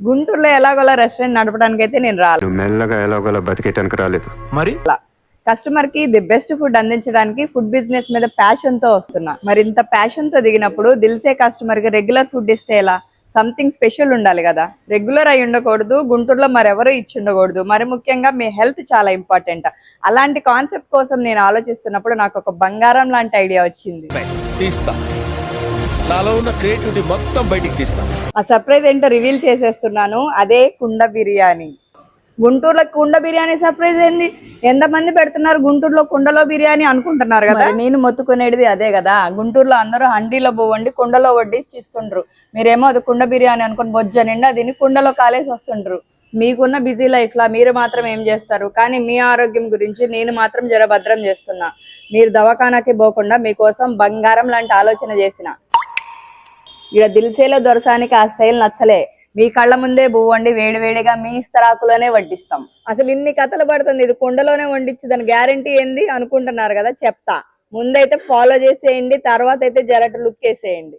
గుంటూరులో ఎలాగోలా రెస్టారెంట్ నడపడానికి అయితే నేను రాలేదు. నువ్వు మెల్లగా ఎలాగోలా బతికేయటానికి రాలేదు. మరి కస్టమర్ కి ది బెస్ట్ ఫుడ్ అందించడానికి ఫుడ్ బిజినెస్ మీద ప్యాషన్ తో వస్తున్నా. మరి ఇంత ప్యాషన్ తో దిగినప్పుడు దిల్సే కస్టమర్ కి రెగ్యులర్ ఫుడ్ ఇస్తే ఎలా? సంథింగ్ స్పెషల్ ఉండాలి కదా. రెగ్యులర్ అయి ఉండకూడదు, గుంటూరులో మరెవరూ ఇచ్చి ఉండకూడదు. మరి ముఖ్యంగా మీ హెల్త్ చాలా ఇంపార్టెంట్. అలాంటి కాన్సెప్ట్ కోసం నేను ఆలోచిస్తున్నప్పుడు నాకు ఒక బంగారం లాంటి ఐడియా వచ్చింది. తీస్తా, నాలో ఉన్న క్రియేటివిటీ మొత్తం బయటికి తీస్తా. ఆ సర్ప్రైజ్ ఏంటో రివీల్ చేసేస్తున్నాను. అదే కుండ బిర్యానీ. గుంటూరులో కుండ బిర్యానీ సర్ప్రైజ్ ఏంది? ఎంతమంది పెడుతున్నారు గుంటూరులో కుండలో బిర్యానీ అనుకుంటున్నారు కదా. నేను మొత్తుకునేది అదే కదా. గుంటూరులో అందరూ హండీలో పోవండి, కుండలో వడ్డించి ఇస్తుండ్రు. మీరేమో అది కుండ బిర్యానీ అనుకుని బొజ్జ నిండా దీన్ని కుండలో కాలేసి వస్తుండ్రు. మీకున్న బిజీ లైఫ్ లా మీరు మాత్రం ఏం చేస్తారు? కానీ మీ ఆరోగ్యం గురించి నేను మాత్రం జరభద్రం చేస్తున్నా. మీరు దవాఖానాకి పోకుండా మీకోసం బంగారం లాంటి ఆలోచన చేసిన. ఇక్కడ దిల్సేలో దొరసానికి ఆ స్టైల్ నచ్చలే. మీ కళ్ళ ముందే బువ్వండి, వేడివేడిగా మీ ఇస్తరాకులోనే వడ్డిస్తాం. అసలు ఇన్ని కథలు పడుతుంది, ఇది కుండలోనే వండిచ్చు, దాని గ్యారంటీ ఏంది అనుకుంటున్నారు కదా. చెప్తా. ముందైతే ఫాలో చేసేయండి, తర్వాత అయితే జరట లుక్ వేసేయండి.